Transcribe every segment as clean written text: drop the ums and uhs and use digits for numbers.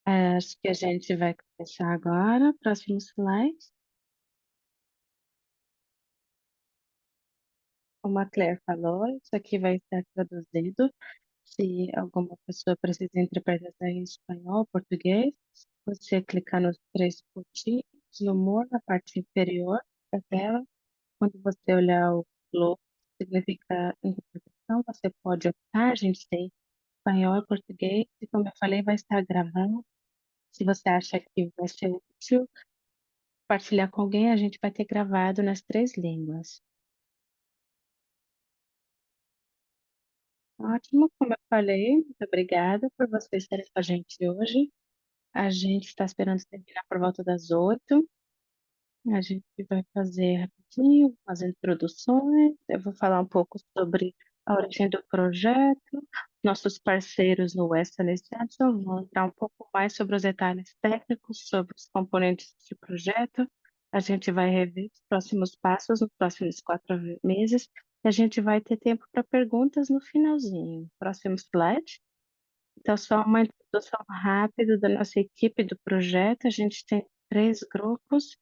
Acho que a gente vai começar agora. Próximo slide. Como a Claire falou, isso aqui vai estar traduzido. Se alguma pessoa precisa interpretar em espanhol, português, você clicar nos três pontinhos no humor na parte inferior da tela. Quando você olhar o globo, significa interpretação, você pode optar. A gente tem espanhol e português, e como eu falei, vai estar gravando. Se você acha que vai ser útil compartilhar com alguém, a gente vai ter gravado nas três línguas. Ótimo, como eu falei, muito obrigada por vocês estarem com a gente hoje. A gente está esperando terminar por volta das 8. A gente vai fazer rapidinho as introduções. Eu vou falar um pouco sobre a origem do projeto, nossos parceiros no Western Extension. Vou entrar um pouco mais sobre os detalhes técnicos, sobre os componentes do projeto. A gente vai rever os próximos passos nos próximos 4 meses. E a gente vai ter tempo para perguntas no finalzinho. Próximo slide. Então, só uma introdução rápida da nossa equipe do projeto. A gente tem três grupos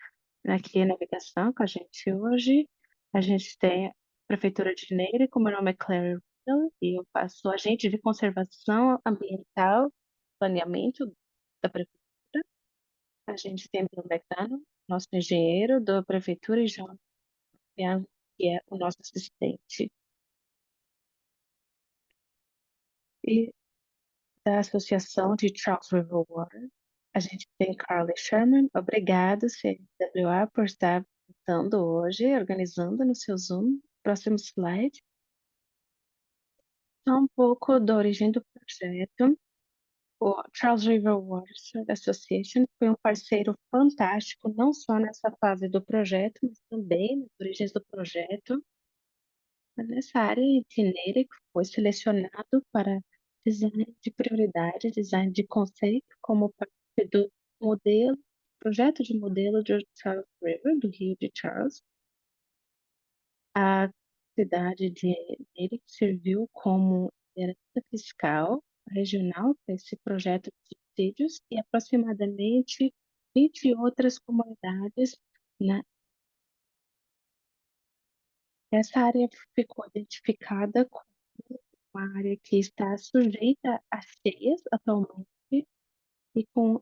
aqui na navegação com a gente hoje. A gente tem a Prefeitura de Neira, como meu nome é Claire Riddle, e eu faço agente de conservação ambiental, planeamento da Prefeitura. A gente tem Bill McDonough, nosso engenheiro da Prefeitura, e João Piano, que é o nosso assistente. E da Associação de Charles River Water, a gente tem Carly Sherman. Obrigado, CWA, por estar estando hoje, organizando no seu Zoom. Próximo slide. Só um pouco da origem do projeto. O Charles River Watershed Association foi um parceiro fantástico, não só nessa fase do projeto, mas também nas origens do projeto. Nessa área, Generic foi selecionado para design de prioridade, design de conceito, como parte do modelo, projeto de modelo de Charles River, do Rio de Charles. A cidade de Generic serviu como liderança fiscal regional para esse projeto de subsídios e aproximadamente 20 outras comunidades. Essa área ficou identificada como uma área que está sujeita a cheias atualmente e com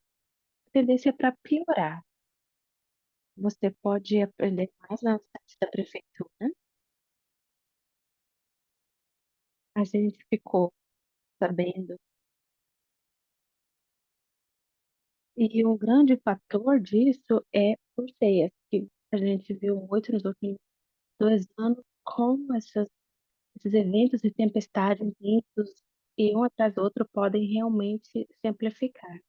tendência para piorar. Você pode aprender mais na site da prefeitura. A gente ficou sabendo, e um grande fator disso é os cheias, que a gente viu muito nos últimos 2 anos, como esses eventos de tempestade intensos e um atrás do outro podem realmente se amplificar.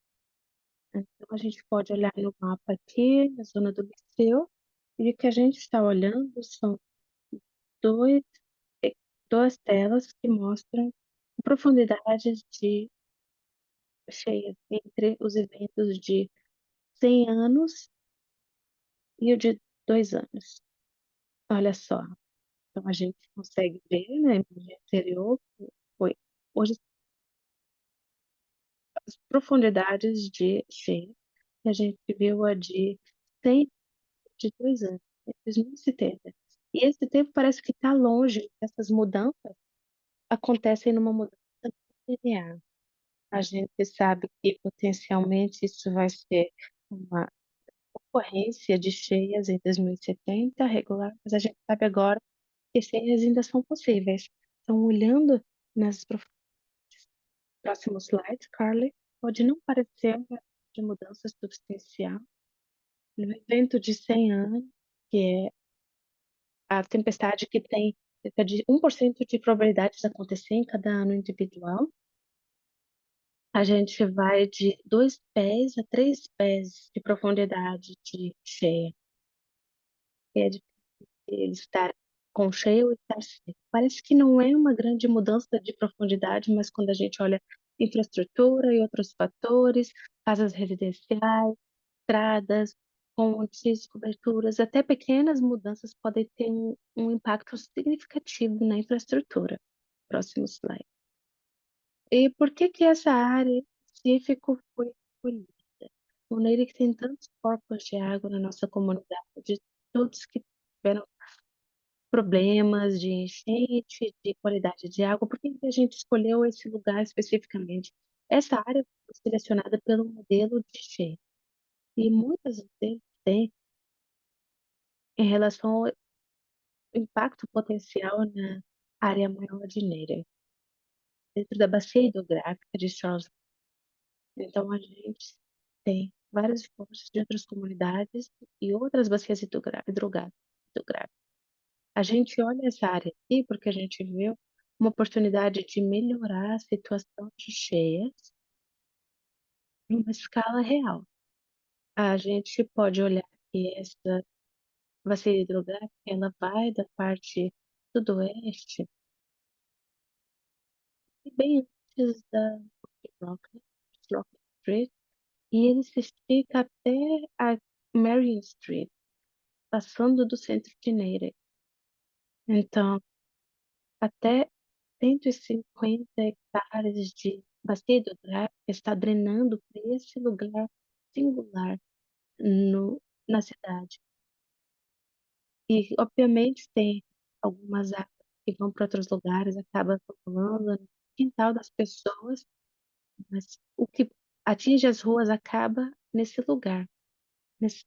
Então, a gente pode olhar no mapa aqui, na zona do Liceu, e o que a gente está olhando são dois, eh, duas telas que mostram profundidades de cheias entre os eventos de 100 anos e o de 2 anos. Olha só, então a gente consegue ver na imagem anterior, foi, hoje as profundidades de cheia, a gente viu a de 100 de 2 anos, em 2070. E esse tempo parece que está longe. Essas mudanças acontecem numa mudança linear. A gente sabe que potencialmente isso vai ser uma ocorrência de cheias em 2070 regular, mas a gente sabe agora que cheias ainda são possíveis. Então, olhando nas próximos slides, Carly, pode não parecer uma de mudança substancial. No evento de 100 anos, que é a tempestade que tem cerca de 1% de probabilidade de acontecer em cada ano individual. A gente vai de 2 pés a 3 pés de profundidade de cheia. É de ele estar com cheia ou estar seco. Parece que não é uma grande mudança de profundidade, mas quando a gente olha infraestrutura e outros fatores, casas residenciais, estradas, pontes, coberturas, até pequenas mudanças podem ter um impacto significativo na infraestrutura. Próximo slide. E por que que essa área específica foi acolhida. O Neira que tem tantos corpos de água na nossa comunidade, todos que tiveram problemas de enchente, de qualidade de água. Por que que a gente escolheu esse lugar especificamente? Essa área foi selecionada pelo modelo de Shea, e muitas vezes têm em relação ao impacto potencial na área maior de Neira, dentro da bacia hidrográfica de Charles. Então, a gente tem vários esforços de outras comunidades e outras bacias hidrográficas. A gente olha essa área aqui porque a gente viu uma oportunidade de melhorar a situação de cheias numa escala real. A gente pode olhar que essa bacia hidrográfica, ela vai da parte sudoeste, e bem antes da Rock Street, e ele se estica até a Marion Street, passando do centro de Neira. Então, até 150 hectares de bacia hidrográfica está drenando para esse lugar singular no, na cidade. E, obviamente, tem algumas águas que vão para outros lugares, acaba acumulando no quintal das pessoas, mas o que atinge as ruas acaba nesse lugar, nesse,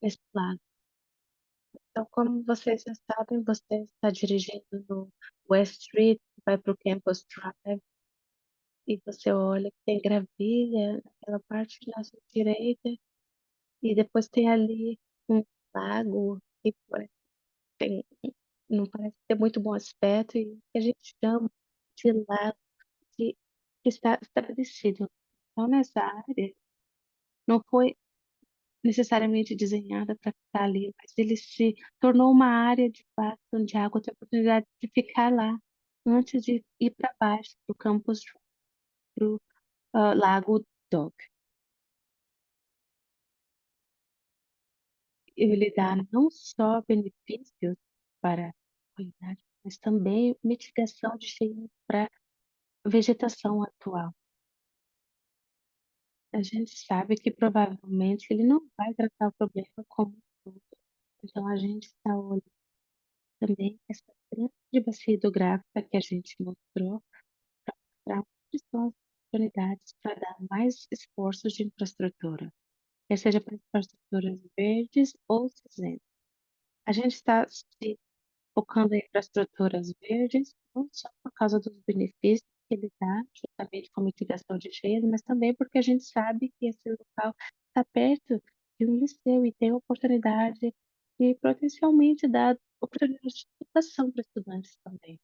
nesse lado. Então, como vocês já sabem, você está dirigindo no West Street, vai para o Campus Drive, e você olha que tem gravilha naquela parte da sua direita, e depois tem ali um lago que tem, não parece ter muito bom aspecto, e que a gente chama de lago que, que está estabelecido. Então, nessa área, não foi necessariamente desenhada para ficar ali, mas ele se tornou uma área de fato onde a água tem a oportunidade de ficar lá antes de ir para baixo, do campus, para o Lago Dog. Ele dá não só benefícios para a comunidade, mas também mitigação de cheias para a vegetação atual. A gente sabe que provavelmente ele não vai tratar o problema como um todo. Então a gente está olhando também essa grande bacia hidrográfica que a gente mostrou para onde são as oportunidades para dar mais esforços de infraestrutura, quer seja para infraestruturas verdes ou cinzentas. A gente está se focando em infraestruturas verdes, não só por causa dos benefícios que ele dá, justamente com mitigação de cheias, mas também porque a gente sabe que esse local está perto de um liceu e tem oportunidade e potencialmente dá oportunidade de educação para estudantes também.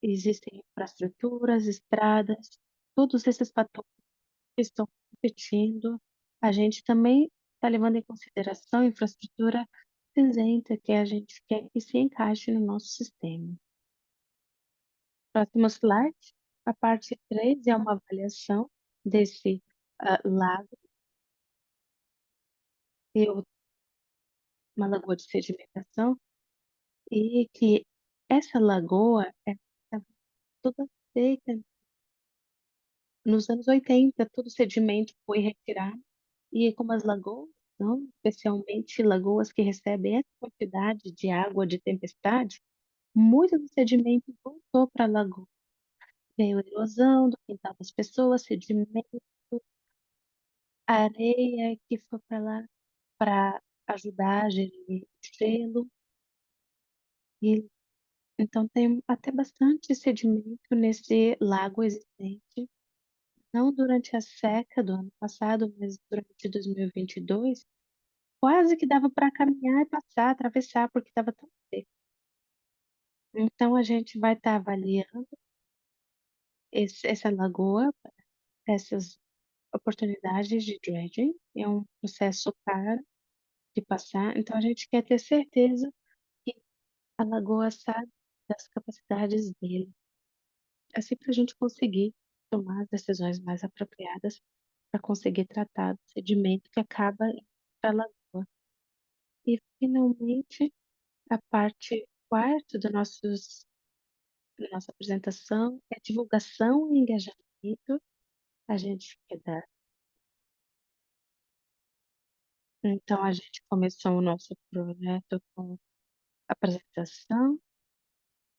Existem infraestruturas, estradas, todos esses fatores que estão competindo. A gente também está levando em consideração a infraestrutura cinzenta que a gente quer que se encaixe no nosso sistema. Próximo slide. A parte 3 é uma avaliação desse lago e uma lagoa de sedimentação, e que essa lagoa é toda seca. Nos anos 80, todo o sedimento foi retirado, e como as lagoas são especialmente lagoas que recebem essa quantidade de água de tempestade, muito do sedimento voltou para a lagoa. Veio erosão do quintal das pessoas, sedimento, areia que foi para lá para ajudar a gerir gelo. E, então tem até bastante sedimento nesse lago existente. Não durante a seca do ano passado, mas durante 2022, quase que dava para caminhar e passar, atravessar, porque estava tão seco. Então a gente vai estar avaliando essa lagoa, essas oportunidades de dredging. É um processo caro de passar, então a gente quer ter certeza que a lagoa sabe das capacidades dele, assim para a gente conseguir tomar as decisões mais apropriadas para conseguir tratar do sedimento que acaba indo para a lagoa. E, finalmente, a parte quarta da nossa apresentação é divulgação e engajamento. A gente queda Então a gente começou o nosso projeto com apresentação,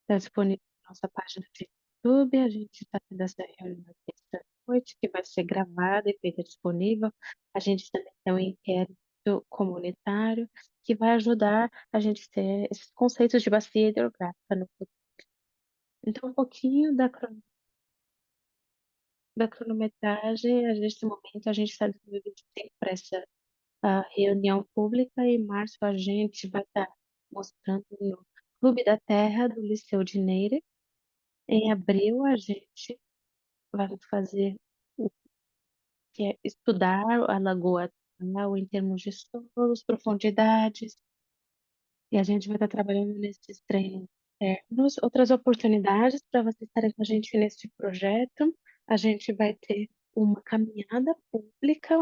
está disponível na nossa página de YouTube, a gente está tendo essa reunião terça-noite, que vai ser gravada e feita disponível. A gente também tem um inquérito comunitário que vai ajudar a gente ter esses conceitos de bacia hidrográfica no futuro. Então, um pouquinho da cronometragem, neste momento a gente está desenvolvendo tempo para essa reunião pública. Em março a gente vai estar mostrando no Clube da Terra do Liceu de Neira. Em abril a gente vai fazer o que é estudar a Lagoa Atual em termos de solos, profundidades, e a gente vai estar trabalhando nesses treinos internos. Outras oportunidades para vocês estarem com a gente nesse projeto, a gente vai ter uma caminhada pública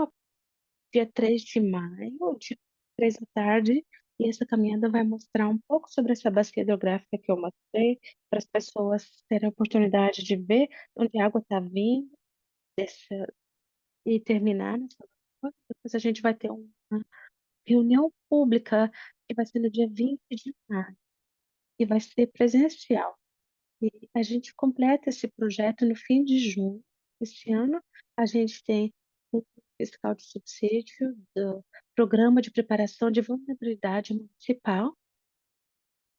dia 3 de maio, de 3 da tarde, e essa caminhada vai mostrar um pouco sobre essa bacia hidrográfica que eu mostrei, para as pessoas terem a oportunidade de ver onde a água está vindo e terminar nessa lagoa. Depois a gente vai ter uma reunião pública que vai ser no dia 20 de maio, e vai ser presencial. E a gente completa esse projeto no fim de junho. Este ano, a gente tem o fiscal de subsídio do Programa de Preparação de Vulnerabilidade Municipal.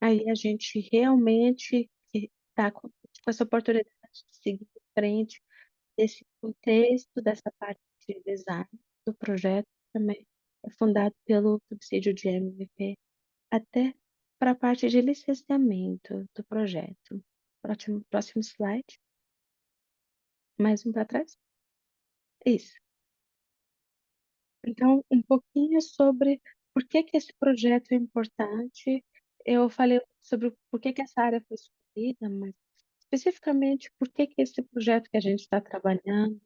Aí a gente realmente está com essa oportunidade de seguir em frente desse contexto, dessa parte de design do projeto, também é fundado pelo subsídio de MVP, até para a parte de licenciamento do projeto. Próximo slide. Mais um para trás. Isso. Então, um pouquinho sobre por que que esse projeto é importante. Eu falei sobre por que que essa área foi escolhida, mas especificamente por que que esse projeto que a gente está trabalhando,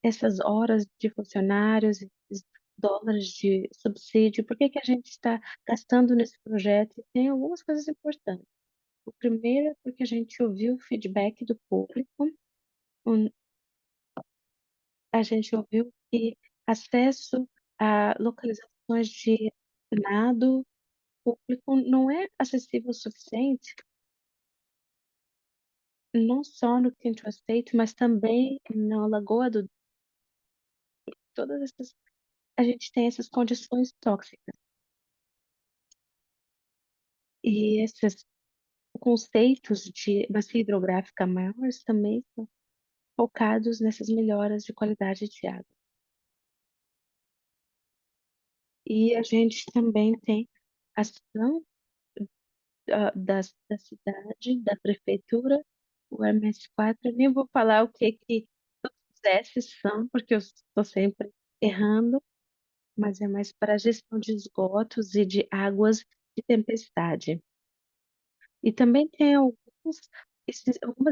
essas horas de funcionários, esses dólares de subsídio, por que que a gente está gastando nesse projeto? E tem algumas coisas importantes. O primeiro é porque a gente ouviu o feedback do público. um, A gente ouviu que acesso a localizações de nado público não é acessível o suficiente, não só no Quinto Estate, mas também na Lagoa do todas essas a gente tem essas condições tóxicas. E esses conceitos de bacia hidrográfica maiores também são focados nessas melhoras de qualidade de água. E a gente também tem ação da cidade, da prefeitura, o MS4. Eu nem vou falar o que que todos os S's são, porque eu estou sempre errando, mas é mais para a gestão de esgotos e de águas de tempestade. E também tem algumas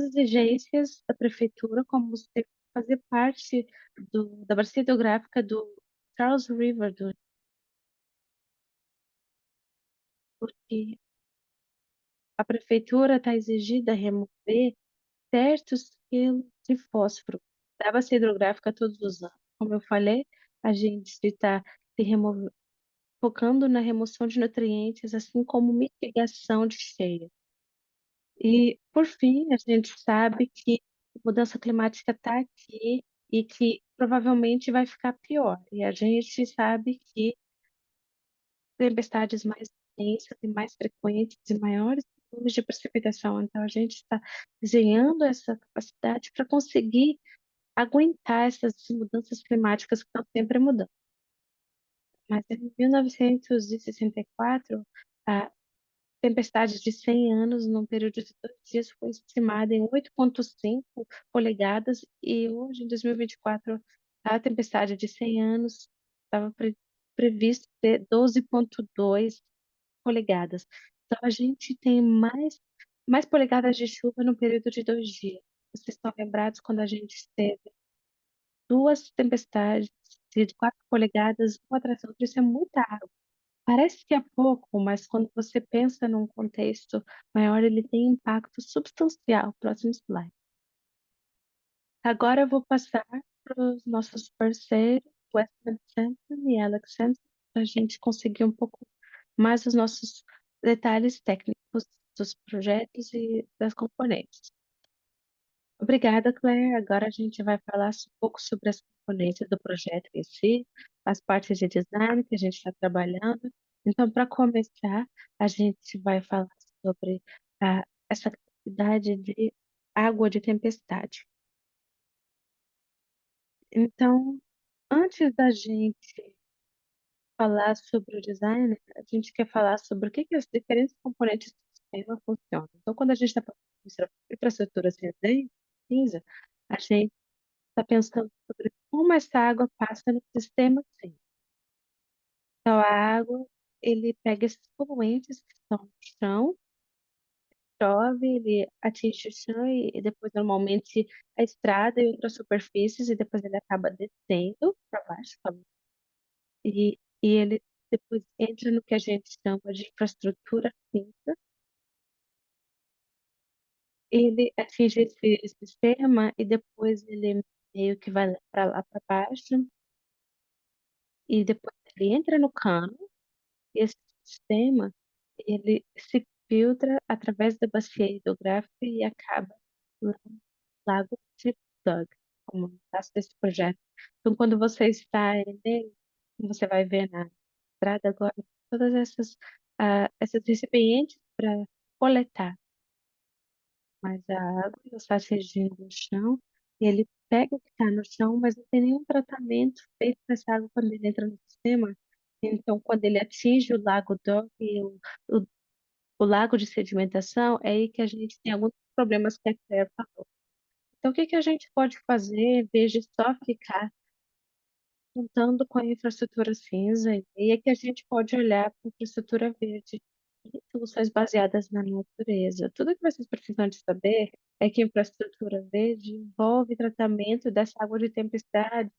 exigências da prefeitura, como você fazer parte da bacia hidrográfica do Charles River, porque a prefeitura está exigida a remover certos quilos de fósforo da bacia hidrográfica todos os anos. Como eu falei, a gente está se focando na remoção de nutrientes, assim como mitigação de cheia. E, por fim, a gente sabe que a mudança climática está aqui e que provavelmente vai ficar pior. E a gente sabe que tempestades mais intensas e mais frequentes e maiores volumes de precipitação. Então, a gente está desenhando essa capacidade para conseguir aguentar essas mudanças climáticas que estão sempre mudando. Mas em 1964, a tempestade de 100 anos, num período de 2 dias, foi estimada em 8,5 polegadas, e hoje, em 2024, a tempestade de 100 anos estava previsto ter 12,2 polegadas. Então, a gente tem mais polegadas de chuva no período de 2 dias. Vocês estão lembrados quando a gente teve duas tempestades de 4 polegadas, uma atrás da outra? Isso é muita água. Parece que é pouco, mas quando você pensa num contexto maior, ele tem impacto substancial. Próximo slide. Agora eu vou passar para os nossos parceiros, Westman Center e Alex Center, para a gente conseguir um pouco mais os nossos detalhes técnicos dos projetos e das componentes. Obrigada, Claire. Agora a gente vai falar um pouco sobre as componentes do projeto em si, as partes de design que a gente está trabalhando. Então, para começar, a gente vai falar sobre essa capacidade de água de tempestade. Então, antes da gente falar sobre o design, a gente quer falar sobre o que que os diferentes componentes do sistema funcionam. Então, quando a gente está falando de infraestrutura cinza, a gente está pensando sobre como essa água passa no sistema sim. Então, a água, ele pega esses poluentes que estão no chão, chove, ele atinge o chão e depois, normalmente, a estrada e outras superfícies, e depois ele acaba descendo para baixo, tá? E ele depois entra no que a gente chama de infraestrutura cinza. Ele atinge esse sistema e depois ele meio que vai para lá para baixo, e depois ele entra no cano. Esse sistema, ele se filtra através da bacia hidrográfica e acaba no lago de Dug, como no caso desse projeto. Então, quando você está nele, você vai ver na estrada agora todas esses recipientes para coletar mais a água, e está atingindo o chão, e ele pega o que está no chão, mas não tem nenhum tratamento feito para essa água quando ele entra no sistema. Então, quando ele atinge o lago Dog e o, o lago de sedimentação, é aí que a gente tem alguns problemas que a Claire falou. Então, o que que a gente pode fazer em vez de só ficar contando com a infraestrutura cinza? E é que a gente pode olhar para a infraestrutura verde e soluções baseadas na natureza. Tudo que vocês precisam de saber é que a infraestrutura verde envolve tratamento dessa água de tempestade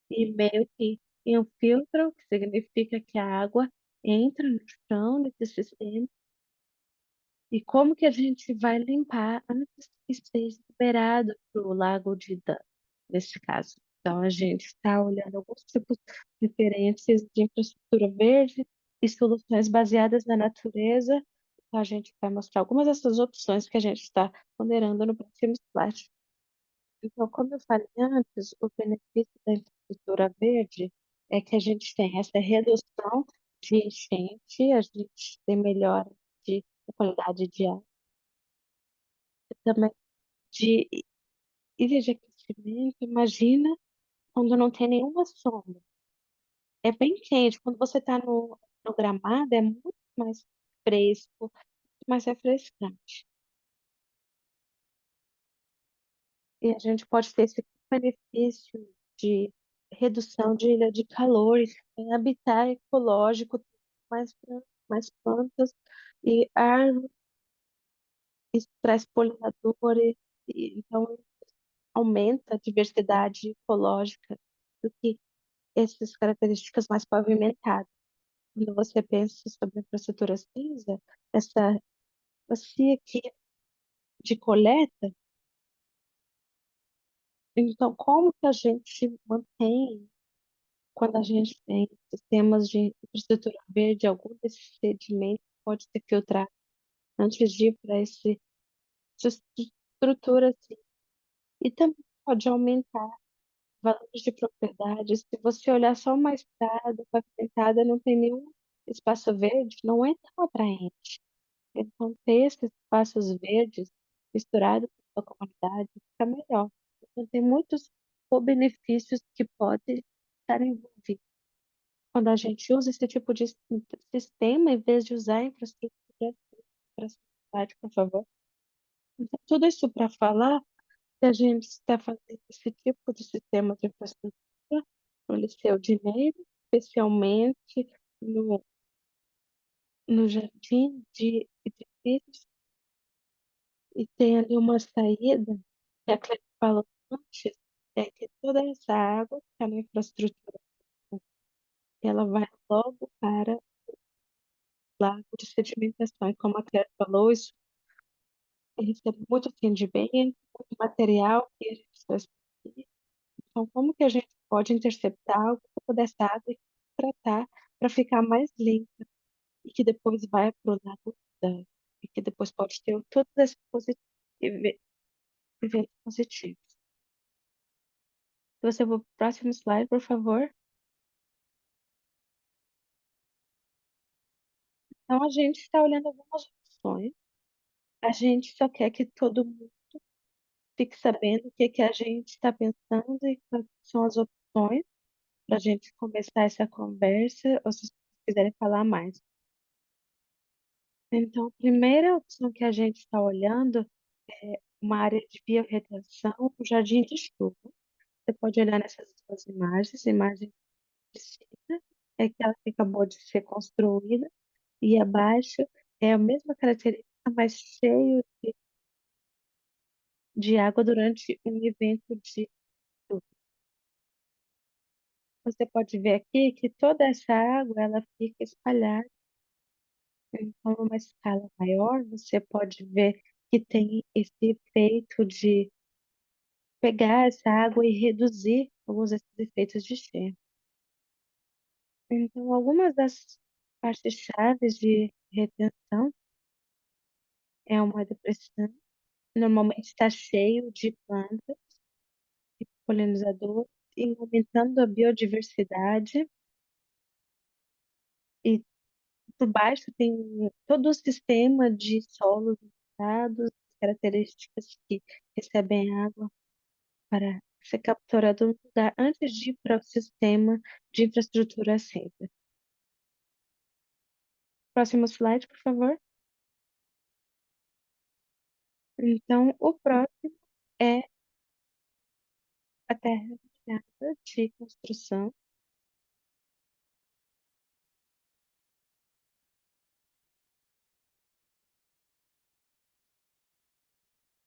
e meio que em um filtro, que significa que a água entra no chão desse sistema. E como que a gente vai limpar antes que esteja liberado para o lago de Dan, nesse caso? Então, a gente está olhando alguns tipos diferentes de infraestrutura verde e soluções baseadas na natureza. Então, a gente vai mostrar algumas dessas opções que a gente está ponderando no próximo slide. Então, como eu falei antes, o benefício da infraestrutura verde é que a gente tem essa redução de enchente, a gente tem melhora de qualidade de ar, também de ilhas de aquecimento. Imagina quando não tem nenhuma sombra. É bem quente. Quando você está no gramado, é muito mais fresco, muito mais refrescante. E a gente pode ter esse benefício de redução de ilha de calor, e também habitat ecológico, mais plantas e árvores, isso traz polinadores, e então aumenta a diversidade ecológica do que essas características mais pavimentadas. Quando você pensa sobre a infraestrutura cinza, essa bacia aqui de coleta, então como que a gente mantém, quando a gente tem sistemas de infraestrutura verde, algum desses sedimentos pode ser filtrado antes de ir para essa estrutura assim. E também pode aumentar valores de propriedade. Se você olhar só uma estrada pavimentada, não tem nenhum espaço verde, não é tão atraente. Então, ter esses espaços verdes misturados com a comunidade fica melhor. Então, tem muitos benefícios que podem estar envolvidos quando a gente usa esse tipo de sistema em vez de usar a infraestrutura para a cidade, por favor. Então, tudo isso para falar que a gente está fazendo esse tipo de sistema de infraestrutura no Liceu de Neiro, especialmente no Jardim de Edifícios, e tem ali uma saída, que a Cleide falou antes, é que toda essa água que está na infraestrutura, ela vai logo para o lago de sedimentação. E como a Cleide falou, isso recebe muito atendimento, muito material que a gente traz para aqui. Então, como que a gente pode interceptar um pouco dessa água e tratar para ficar mais limpa e que depois vai para o lado da, e que depois pode ter todos esses eventos positivos. Se você for para o próximo slide, por favor. Então, a gente está olhando algumas opções. A gente só quer que todo mundo fique sabendo o que que a gente está pensando e quais são as opções para a gente começar essa conversa, ou se vocês quiserem falar mais. Então, a primeira opção que a gente está olhando é uma área de biorretenção, um jardim de chuva. Você pode olhar nessas duas imagens, a imagem de cima é aquela que acabou de ser construída, e abaixo é a mesma característica, mas cheio de água durante um evento de chuva. Você pode ver aqui que toda essa água ela fica espalhada. Então, numa escala maior, você pode ver que tem esse efeito de pegar essa água e reduzir alguns desses efeitos de cheia. Então, algumas das partes chaves de retenção é uma depressão. Normalmente está cheio de plantas e polinizadores e aumentando a biodiversidade. E por baixo tem todo o sistema de solos usados, características que recebem água para ser capturado no lugar antes de ir para o sistema de infraestrutura sempre. Próximo slide, por favor. Então, o próximo é a terra de construção.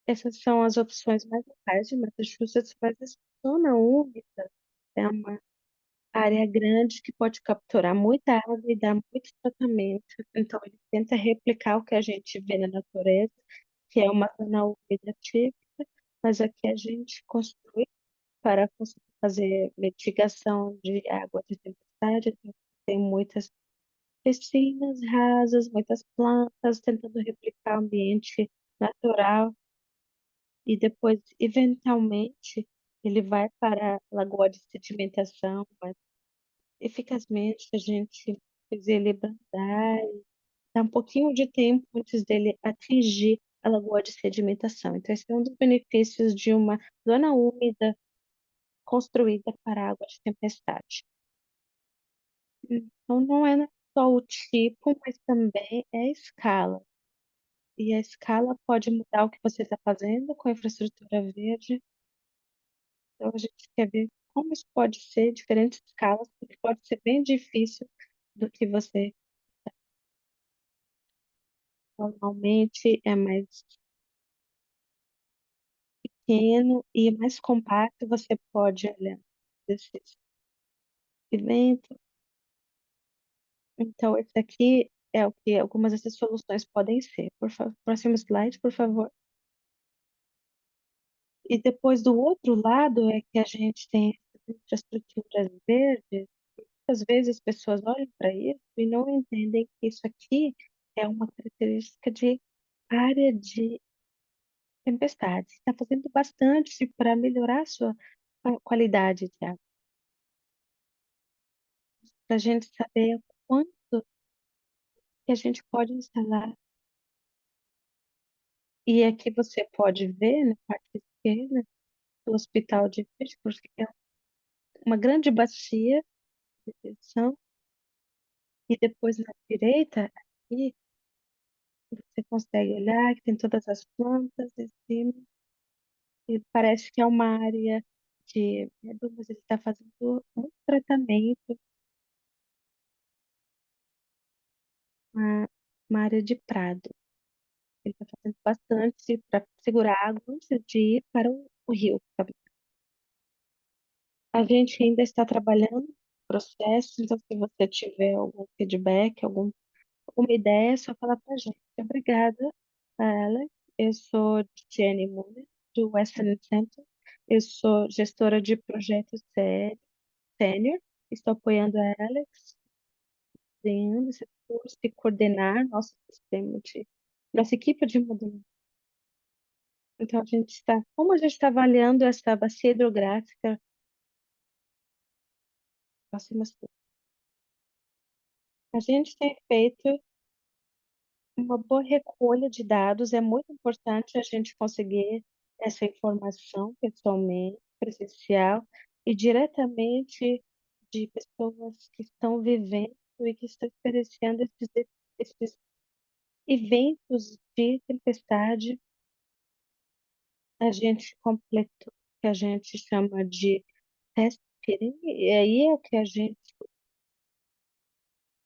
Essas são as opções mais locais de Massachusetts, mas essa zona úmida é uma área grande que pode capturar muita água e dar muito tratamento. Então, ele tenta replicar o que a gente vê na natureza, que é uma zona úmida típica, mas aqui a gente construi para conseguir fazer mitigação de água de tempestade. Então, tem muitas piscinas rasas, muitas plantas, tentando replicar o ambiente natural e depois, eventualmente, ele vai para a lagoa de sedimentação, mas eficazmente a gente fez ele brandar, e dá um pouquinho de tempo antes dele atingir a lagoa de sedimentação. Então, esse é um dos benefícios de uma zona úmida construída para água de tempestade. Então, não é só o tipo, mas também é a escala. E a escala pode mudar o que você está fazendo com a infraestrutura verde. Então, a gente quer ver como isso pode ser diferentes escalas, porque pode ser bem difícil do que você normalmente é mais pequeno e mais compacto. Você pode olhar esses eventos. Então, esse aqui é o que algumas dessas soluções podem ser. Por favor, próximo slide, por favor. E depois do outro lado é que a gente tem as infraestruturas verdes. Às vezes as pessoas olham para isso e não entendem que isso aqui é uma característica de área de tempestade. Está fazendo bastante para melhorar a sua qualidade de água. Para a gente saber quanto que a gente pode instalar. E aqui você pode ver na parte esquerda do hospital de Pittsburgh, que é uma grande bacia de retenção. E depois na direita, aqui, você consegue olhar que tem todas as plantas em cima. E parece que é uma área de medo, mas ele está fazendo um tratamento, uma área de prado. Ele está fazendo bastante para segurar a água antes de ir para o rio. A gente ainda está trabalhando no processo, então se você tiver algum feedback, alguma ideia, é só falar para a gente. Obrigada, Alex. Eu sou Jenny Muller, do Western Center. Eu sou gestora de projetos sênior, estou apoiando a Alex, desenhando esse curso e coordenar nossa equipe de modelo. Então, como a gente está avaliando essa bacia hidrográfica, próximas, a gente tem feito uma boa recolha de dados. É muito importante a gente conseguir essa informação pessoalmente, presencial e diretamente de pessoas que estão vivendo e que estão experienciando esses eventos de tempestade. A gente completou o que a gente chama de teste, e aí é o que a gente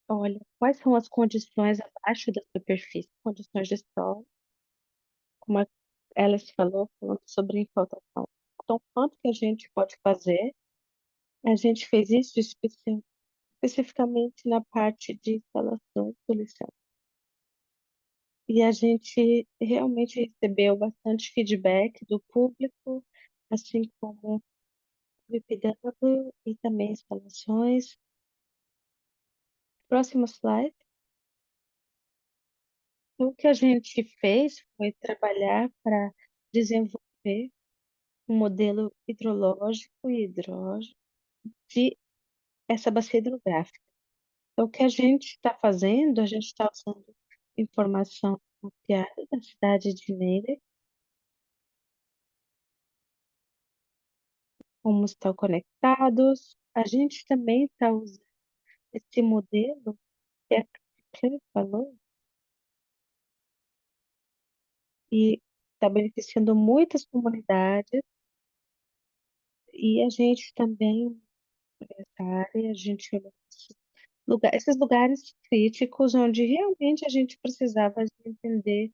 olha quais são as condições abaixo da superfície, condições de solo, como ela se falando sobre infiltração. Então, quanto que a gente pode fazer? A gente fez isso especificamente na parte de instalações do liceu. E a gente realmente recebeu bastante feedback do público, assim como VPW e também instalações. Próximo slide. Então, o que a gente fez foi trabalhar para desenvolver um modelo hidrológico e hidrológico de essa bacia hidrográfica. Então, o que a gente está fazendo, a gente está usando informação mapeada da cidade de Meire, como estão conectados. A gente também está usando esse modelo que a Claire falou e está beneficiando muitas comunidades. E a gente também, nessa área, a gente olhou esses lugares críticos onde realmente a gente precisava de entender o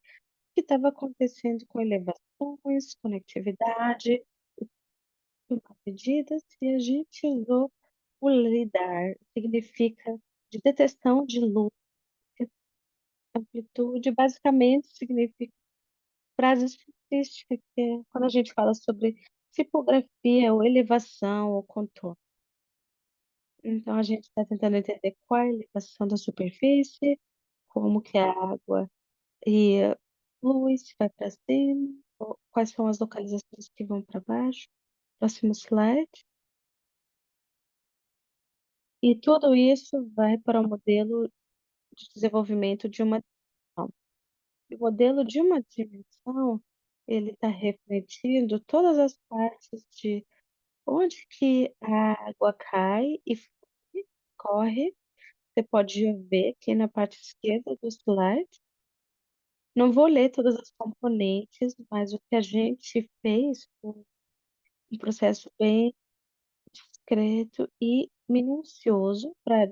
que estava acontecendo com elevações, conectividade, tomar medidas, e a gente usou o LIDAR, significa de detecção de luz, amplitude, basicamente significa frase estatística, que é quando a gente fala sobre tipografia ou elevação ou contorno. Então, a gente está tentando entender qual é a elevação da superfície, como que a água e a luz vai para cima, ou quais são as localizações que vão para baixo. Próximo slide. E tudo isso vai para o modelo de desenvolvimento de uma dimensão. O modelo de uma dimensão, ele está refletindo todas as partes de onde que a água cai e corre. Você pode ver aqui na parte esquerda do slide. Não vou ler todas as componentes, mas o que a gente fez foi um processo bem discreto e minucioso para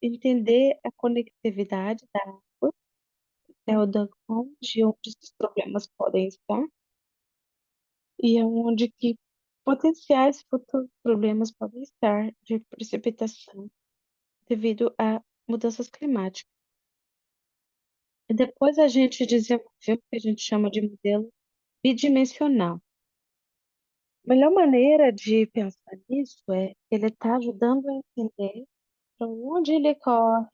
entender a conectividade da água, né, onde esses problemas podem estar e onde que potenciais futuros problemas podem estar de precipitação devido a mudanças climáticas. E depois a gente desenvolveu o que a gente chama de modelo bidimensional. A melhor maneira de pensar nisso é que ele está ajudando a entender para onde ele corre,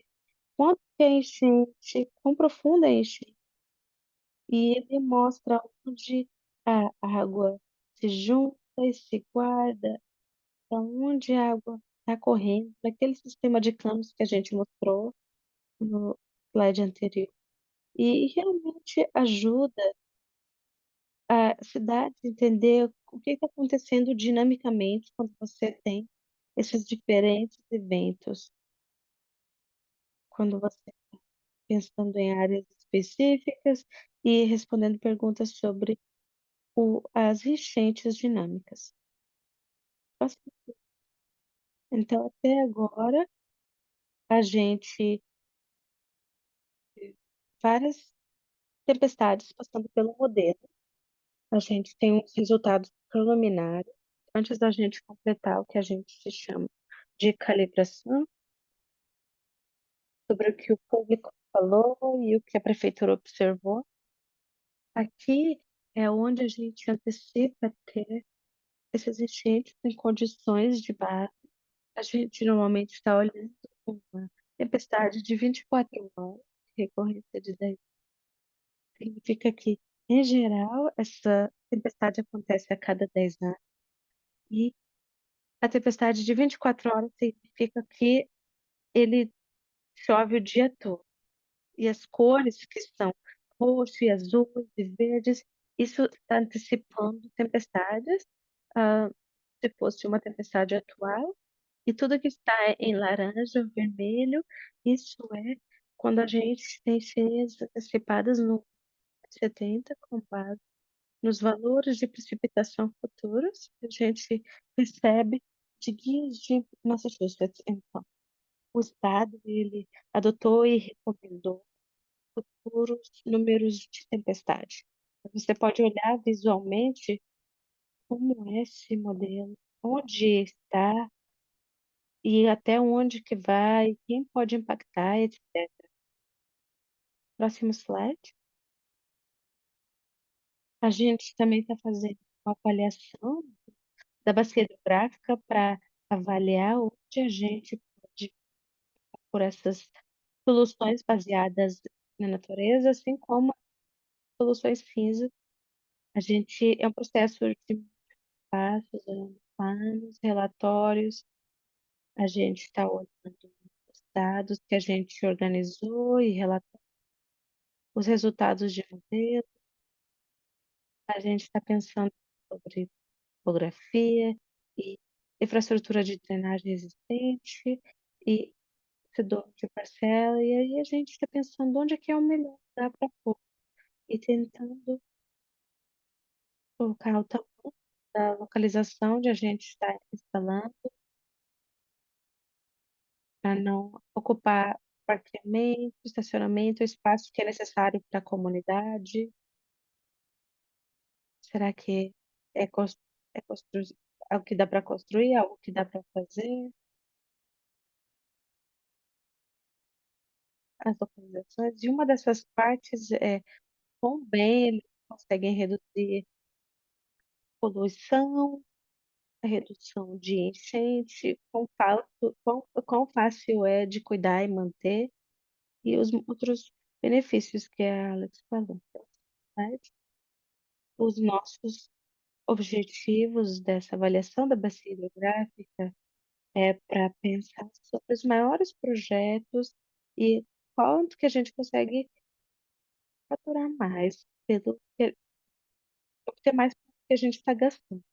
quanto que é enchente, quão profunda é a enchente. E ele mostra onde a água se junta e se guarda, para onde a água está correndo, naquele sistema de canos que a gente mostrou no slide anterior. E realmente ajuda a cidade a entender o que está acontecendo dinamicamente quando você tem esses diferentes eventos, quando você está pensando em áreas específicas e respondendo perguntas sobre as enchentes dinâmicas. Então, até agora, a gente várias tempestades passando pelo modelo. A gente tem uns resultados preliminares antes da gente completar o que a gente se chama de calibração, sobre o que o público falou e o que a prefeitura observou. Aqui é onde a gente antecipa ter esses enchentes em condições de base. A gente normalmente está olhando uma tempestade de 24 horas, recorrência de 10. Significa que, em geral, essa tempestade acontece a cada 10 anos. E a tempestade de 24 horas significa que ele chove o dia todo. E as cores que são roxo e azul e verdes, isso está antecipando tempestades, ah, se fosse uma tempestade atual. E tudo que está em laranja, vermelho, isso é quando a gente tem cheias antecipadas no 70 com base nos valores de precipitação futuros que a gente recebe de guias de Massachusetts. Então, o estado ele adotou e recomendou futuros números de tempestade. Você pode olhar visualmente como é esse modelo, onde está e até onde que vai, quem pode impactar, etc. Próximo slide. A gente também está fazendo uma avaliação da bacia hidrográfica para avaliar onde a gente pode, por essas soluções baseadas na natureza, assim como soluções físicas. A gente é um processo de passos, olhando planos, relatórios. A gente está olhando os dados que a gente organizou e relatou os resultados de modelo. A gente está pensando sobre topografia e infraestrutura de drenagem existente e fedor de parcela. E aí a gente está pensando onde é que é o melhor lugar para pôr e tentando colocar o tamanho da localização onde a gente está instalando para não ocupar parqueamento, estacionamento, espaço que é necessário para a comunidade. Será que é, é construir algo que dá para construir, algo que dá para fazer? As localizações. E uma dessas partes é quão bem eles conseguem reduzir poluição, a redução de enchente, quão fácil é de cuidar e manter, e os outros benefícios que a Alex falou. Né? Os nossos objetivos dessa avaliação da bacia hidrográfica é para pensar sobre os maiores projetos e quanto que a gente consegue faturar mais, obter mais do que a gente está gastando.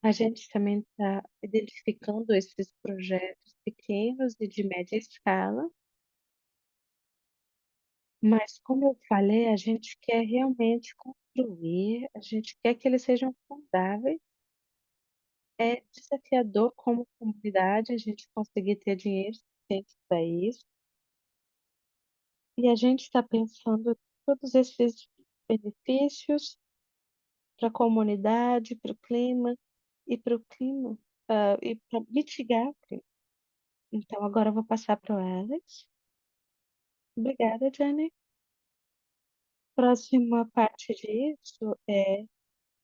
A gente também está identificando esses projetos pequenos e de média escala, mas como eu falei, a gente quer realmente construir, a gente quer que eles sejam fundáveis. É desafiador como comunidade a gente conseguir ter dinheiro suficiente para isso. E a gente está pensando todos esses benefícios para a comunidade, para o clima e para mitigar o clima. Então agora eu vou passar para o Alex. Obrigada, Jenny. Próxima parte disso é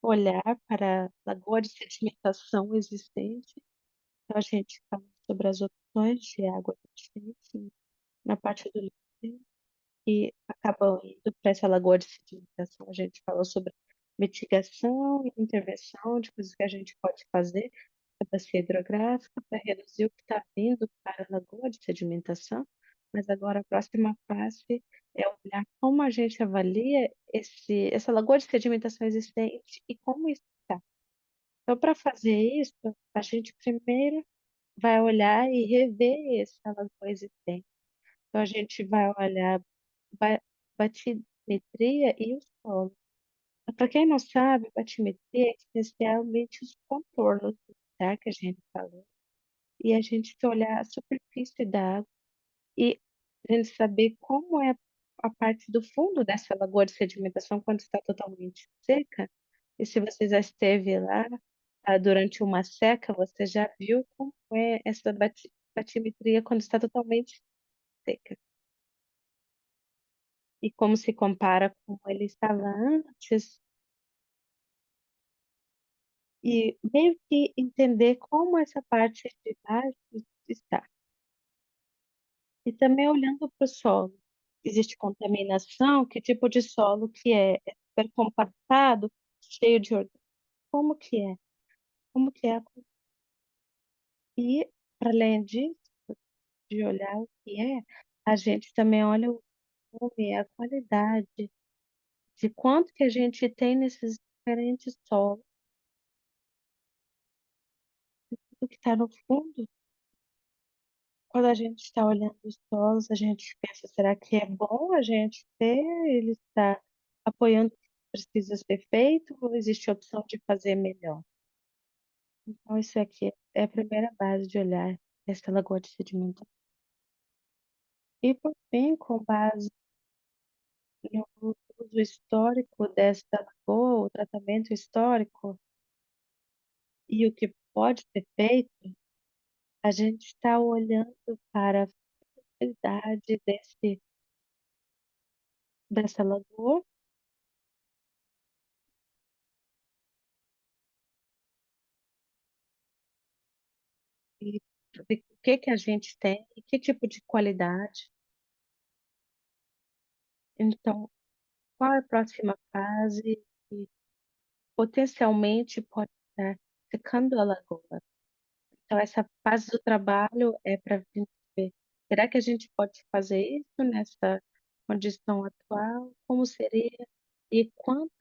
olhar para a lagoa de sedimentação existente. Então a gente fala sobre as opções de água existente na parte do livro que acabam indo para essa lagoa de sedimentação. A gente falou sobre mitigação e intervenção de coisas que a gente pode fazer na bacia hidrográfica para reduzir o que está vindo para a lagoa de sedimentação. Mas agora a próxima fase é olhar como a gente avalia essa lagoa de sedimentação existente e como isso está. Então, para fazer isso, a gente primeiro vai olhar e rever essa lagoa existente. Então, a gente vai olhar ba- batimetria e o solo. Para quem não sabe, batimetria é essencialmente os contornos do lugar que a gente falou. E a gente quer olhar a superfície da água e a gente saber como é a parte do fundo dessa lagoa de sedimentação quando está totalmente seca. E se você já esteve lá, durante uma seca, você já viu como é essa batimetria quando está totalmente seca. E como se compara com ele estava antes. e meio que entender como essa parte de baixo está. E também olhando para o solo, existe contaminação? Que tipo de solo que é? É super compactado, cheio de orgânicos? Como que é? Como que é? E, para além disso, de olhar o que é, a gente também olha o volume, a qualidade, de quanto que a gente tem nesses diferentes solos, o que está no fundo. Quando a gente está olhando os solos, a gente pensa, será que é bom a gente ter? Ele está apoiando o que precisa ser feito ou existe a opção de fazer melhor? Então, isso aqui é a primeira base de olhar essa lagoa de sedimento. E, por fim, com base no uso histórico desta lagoa, o tratamento histórico e o que pode ser feito, a gente está olhando para a fertilidade dessa lagoa e ver o que que a gente tem e que tipo de qualidade. Então, qual é a próxima fase que potencialmente pode estar secando a lagoa? Então, essa fase do trabalho é para ver, será que a gente pode fazer isso nessa condição atual? Como seria? E quanto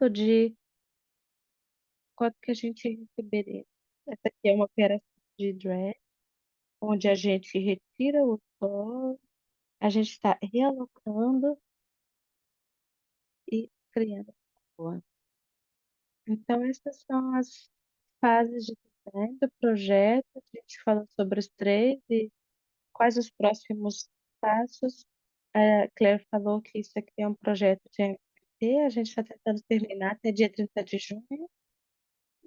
que a gente receberia? Essa aqui é uma operação de drag, onde a gente retira o solo, a gente está realocando e criando água. Então, essas são as fases de design do projeto. A gente falou sobre os três e quais os próximos passos. A Claire falou que isso aqui é um projeto de MVP, a gente está tentando terminar até dia 30 de junho.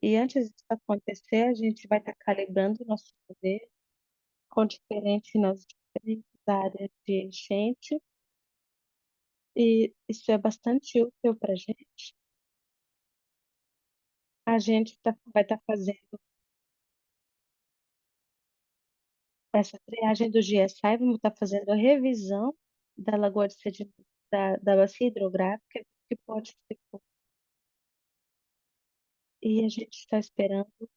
E antes disso acontecer, a gente vai estar calibrando o nosso poder nas diferentes áreas de enchente. E isso é bastante útil para a gente. A gente vai estar fazendo essa triagem do GSI, vamos estar fazendo a revisão da lagoa de sedimento, da bacia hidrográfica, que pode ser. E a gente está esperando o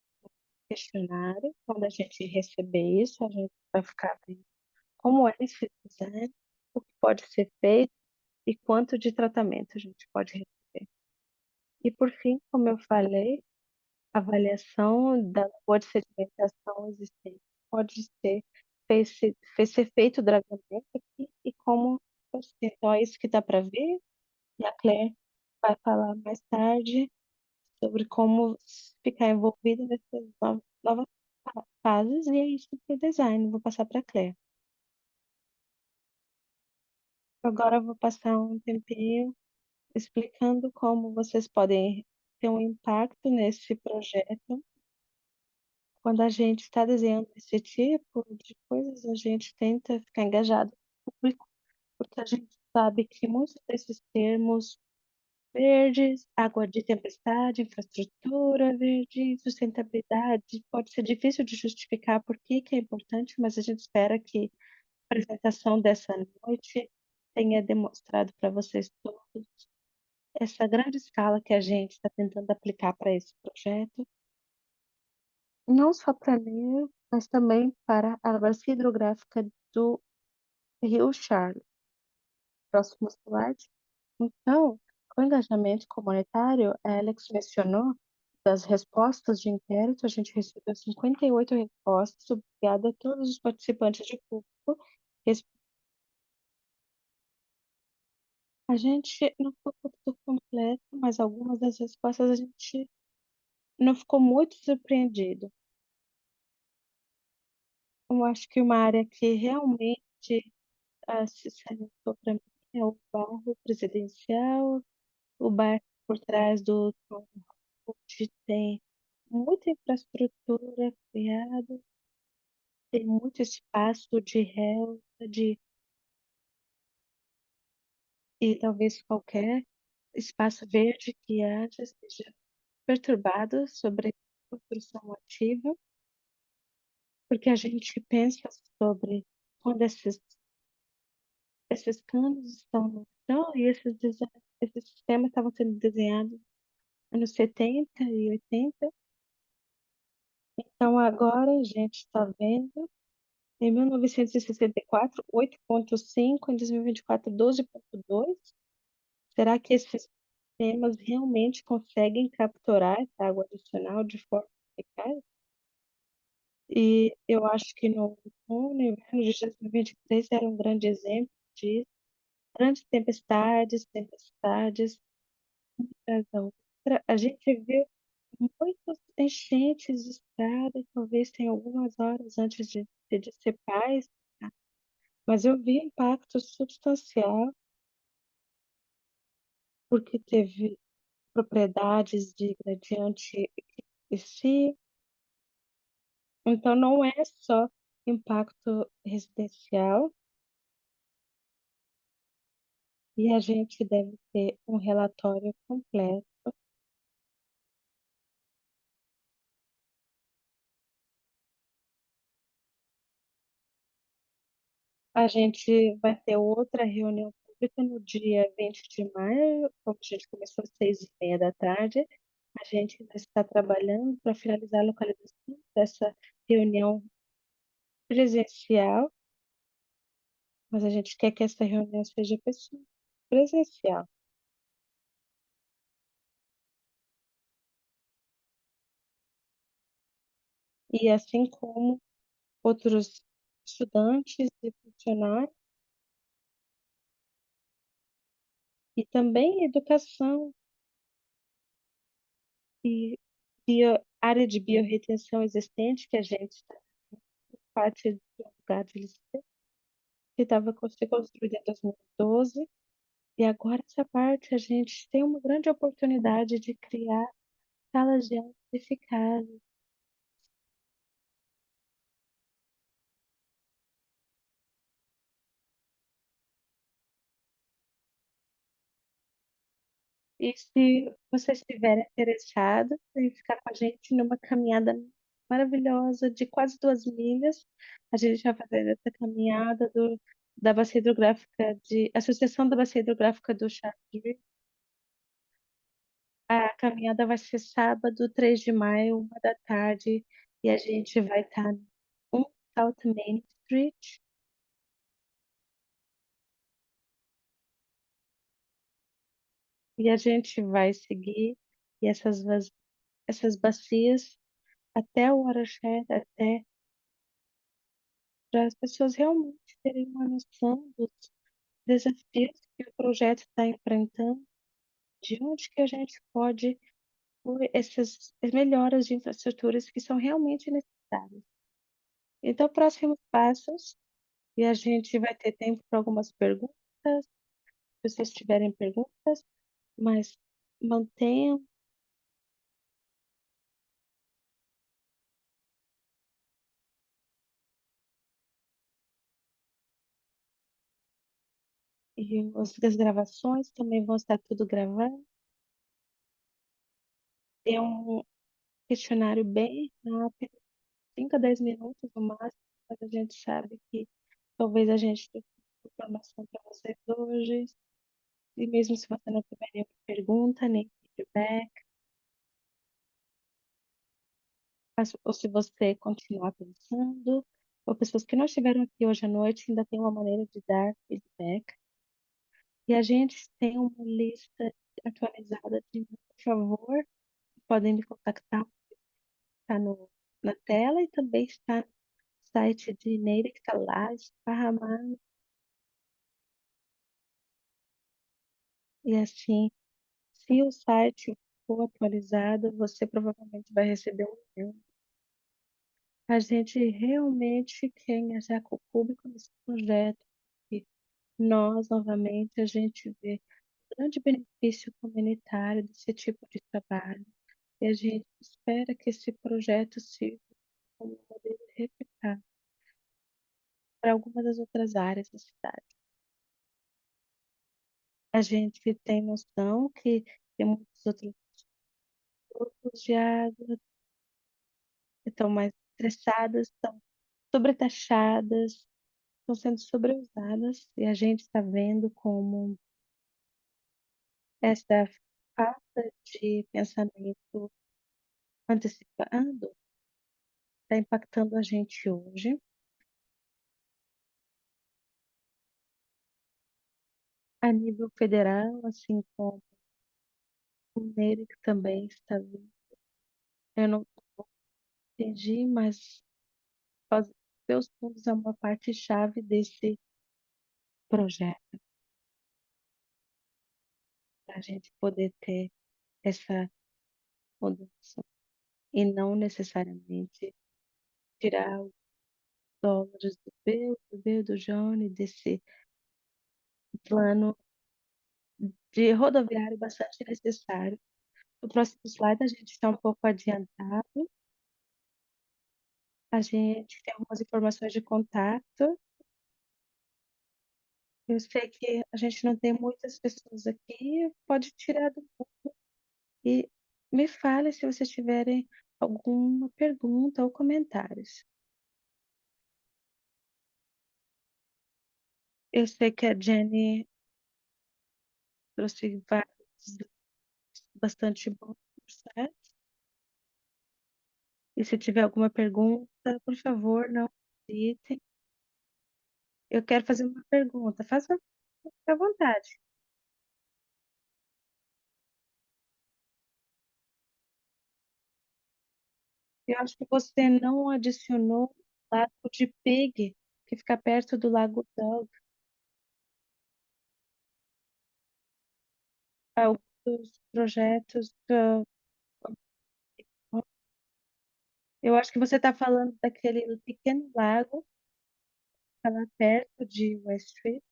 questionário. Quando a gente receber isso, a gente vai ficar vendo como é esse design, o que pode ser feito e quanto de tratamento a gente pode receber. E por fim, como eu falei, a avaliação da lagoa de sedimentação existente pode ser feito dragamente aqui e como então é isso que dá para ver. E a Claire vai falar mais tarde sobre como ficar envolvida nessas novas fases, e é isso para o design. Vou passar para a Claire. Agora eu vou passar um tempinho explicando como vocês podem ter um impacto nesse projeto. Quando a gente está desenhando esse tipo de coisas, a gente tenta ficar engajado com o público, porque a gente sabe que muitos desses termos verdes, água de tempestade, infraestrutura verde, sustentabilidade, pode ser difícil de justificar por que que é importante, mas a gente espera que a apresentação dessa noite tenha demonstrado para vocês todos essa grande escala que a gente está tentando aplicar para esse projeto, não só para mim, mas também para a bacia hidrográfica do Rio Charles. Próximo slide. Então, com o engajamento comunitário, a Alex mencionou das respostas de inquérito, a gente recebeu 58 respostas. Obrigada a todos os participantes de público. Res- A gente não ficou tudo completo, mas algumas das respostas a gente não ficou muito surpreendido. Eu acho que uma área que realmente se salientou para mim é o bairro presidencial, o bairro por trás do Tom Hood tem muita infraestrutura criada, tem muito espaço de relva, e talvez qualquer espaço verde que haja seja perturbado sobre construção ativa, porque a gente pensa sobre quando esses canos estão no chão e esses sistemas estavam sendo desenhados nos 70 e 80. Então, agora a gente está vendo, em 1964, 8,5, em 2024, 12,2. Será que esses sistemas realmente conseguem capturar essa água adicional de forma eficaz? E eu acho que no outono e inverno de 2023 era um grande exemplo de grandes tempestades, atrás da outra. A gente viu muitas enchentes de estrada, e talvez tenha algumas horas antes de dissipar, tá? Mas eu vi impacto substancial, porque teve propriedades de gradiente e si, então não é só impacto residencial, e a gente deve ter um relatório completo. A gente vai ter outra reunião pública no dia 20 de maio, como a gente começou às 6:30 da tarde. A gente ainda está trabalhando para finalizar a localização dessa reunião presencial, mas a gente quer que essa reunião seja presencial. E assim como outros estudantes e funcionários, e também educação e área de biorretenção existente, que a gente está parte do lugar de liceu, que estava ser construída em 2012. E agora essa parte a gente tem uma grande oportunidade de criar salas de aula eficazes. E se vocês estiverem interessados em ficar com a gente numa caminhada maravilhosa de quase 2 milhas, a gente vai fazer essa caminhada da Bacia Hidrográfica Associação da Bacia Hidrográfica do Charles. A caminhada vai ser sábado, 3 de maio, 1 da tarde, e a gente vai estar no South Main Street, e a gente vai seguir e essas bacias até o watershed, até para as pessoas realmente terem uma noção dos desafios que o projeto está enfrentando, de onde que a gente pode pôr essas melhoras de infraestruturas que são realmente necessárias. Então, próximos passos, e a gente vai ter tempo para algumas perguntas, se vocês tiverem perguntas, mas mantenham e as gravações também vão estar tudo gravado. É um questionário bem rápido, 5 a 10 minutos no máximo, mas a gente sabe que talvez a gente tenha informação para vocês hoje. E mesmo se você não tiver nenhuma pergunta, nem feedback, ou se você continuar pensando, ou pessoas que não estiveram aqui hoje à noite ainda tem uma maneira de dar feedback. E a gente tem uma lista atualizada de, por favor, podem me contactar, está na tela e também está no site de Neira, que está lá, esparramado. E assim, se o site for atualizado, você provavelmente vai receber um e-mail. A gente realmente quer engajar com o público nesse projeto. E nós, novamente, a gente vê grande benefício comunitário desse tipo de trabalho. E a gente espera que esse projeto sirva como um modelo replicado para algumas das outras áreas da cidade. A gente tem noção que tem muitos outros grupos de água, estão mais estressadas, estão sobretaxadas, estão sendo sobreusadas, e a gente está vendo como essa falta de pensamento antecipando está impactando a gente hoje, a nível federal, assim como o nele que também está vindo. Eu não entendi, mas fazer os fundos é uma parte chave desse projeto, para a gente poder ter essa mudança e não necessariamente tirar os dólares do Johnny, desse plano de rodoviário bastante necessário. O próximo slide a gente está um pouco adiantado. A gente tem algumas informações de contato. Eu sei que a gente não tem muitas pessoas aqui. Pode tirar do e me fale se vocês tiverem alguma pergunta ou comentários. Eu sei que a Jenny trouxe vários bastante bons, certo? E se tiver alguma pergunta, por favor, não hesitem. Eu quero fazer uma pergunta. Faça à vontade. Eu acho que você não adicionou o lago de Pig, que fica perto do Lago Dog. Alguns projetos. Eu acho que você está falando daquele pequeno lago que está lá perto de West Street.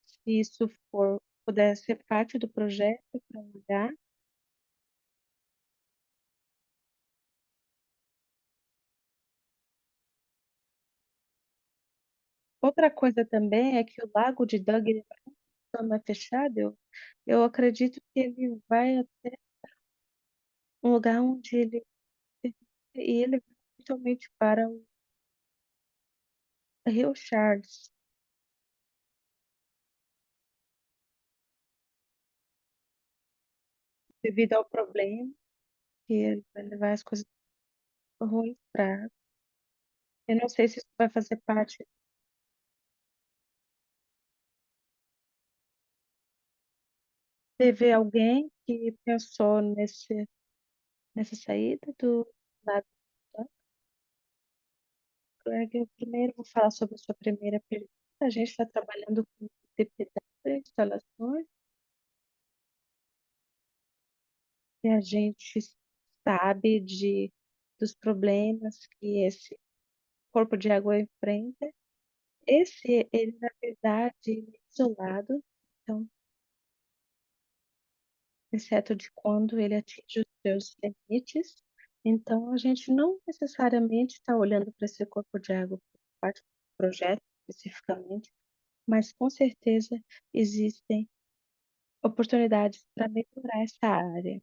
Se isso for, puder ser parte do projeto para olhar. Outra coisa também é que o Lago de Dug ele não é fechado. Eu acredito que ele vai até um lugar onde ele vai totalmente para o Rio Charles, devido ao problema que ele vai levar as coisas ruins para. Eu não sei se isso vai fazer parte. Teve alguém que pensou nessa saída do lado do Greg. Eu primeiro vou falar sobre a sua primeira pergunta. A gente está trabalhando com DPW, instalações, e a gente sabe dos problemas que esse corpo de água enfrenta. Ele, na verdade, ele é isolado, então, exceto de quando ele atinge os seus limites. Então, a gente não necessariamente está olhando para esse corpo de água por parte do projeto especificamente, mas com certeza existem oportunidades para melhorar essa área.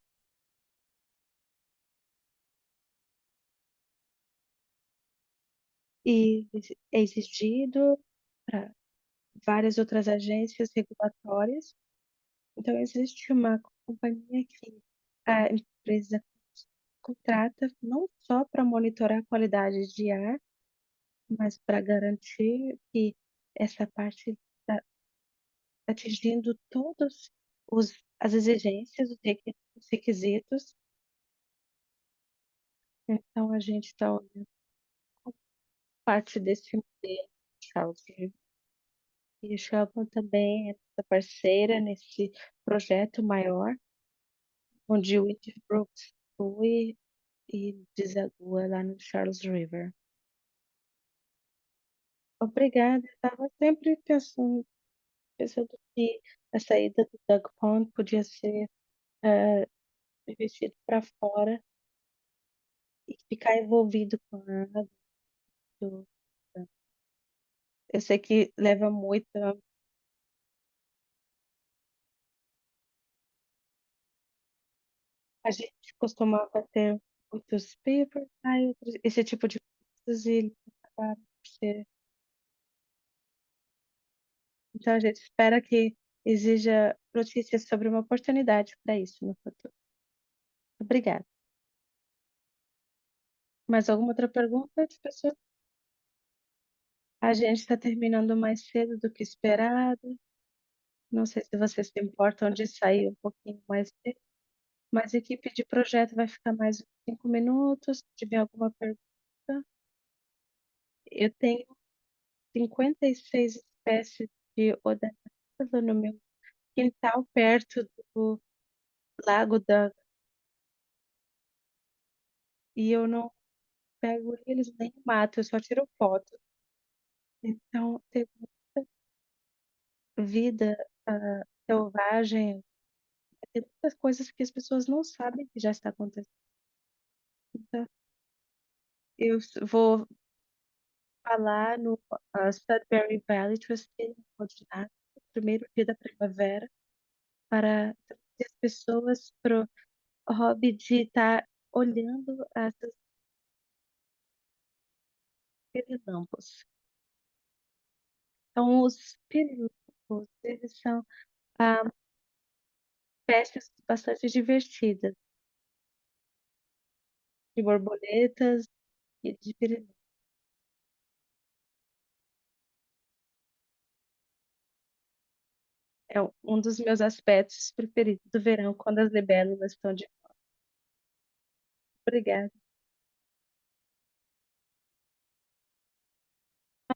E é exigido para várias outras agências regulatórias. Então, existe uma companhia que a empresa contrata não só para monitorar a qualidade de ar, mas para garantir que essa parte está atingindo todos as exigências, os requisitos. Então, a gente está olhando parte desse modelo, Charles. E a Shelton também é nossa parceira nesse projeto maior, onde o Brooks flui e desagua lá no Charles River. Obrigada. Eu estava sempre pensando que a saída do Doug Pond podia ser investido para fora e ficar envolvido com a água. do- Eu sei que leva muito. A gente costumava ter muitos paper outros esse tipo de coisas e eles acabaram por ser então a gente espera que exija notícias sobre uma oportunidade para isso no futuro. Obrigada. Mais alguma outra pergunta, professor? A gente está terminando mais cedo do que esperado. Não sei se vocês se importam de sair um pouquinho mais cedo, mas a equipe de projeto vai ficar mais uns 5 minutos. Se tiver alguma pergunta, eu tenho 56 espécies de odonata no meu quintal, perto do lago da e eu não pego eles nem mato, eu só tiro foto. Então, tem muita vida, selvagem, tem muitas coisas que as pessoas não sabem que já está acontecendo. Então, vou falar no Sudbury Valley Trustee, no ordinário, no primeiro dia da primavera, para trazer as pessoas para o hobby de estar olhando essas pirilampos. Então, os pirilampos, eles são ah, espécies bastante divertidas, de borboletas e de pirilampos. É um dos meus aspectos preferidos do verão, quando as libélulas estão de obrigada.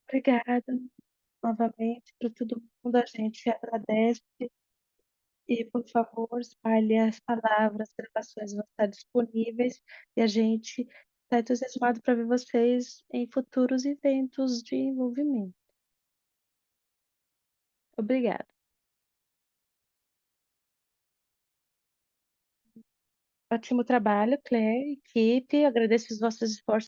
Obrigada novamente para todo mundo. A gente agradece e, por favor, espalhe as palavras, as gravações vão estar disponíveis e a gente está entusiasmado para ver vocês em futuros eventos de envolvimento. Obrigada. Ótimo trabalho, Claire, equipe. Agradeço os vossos esforços.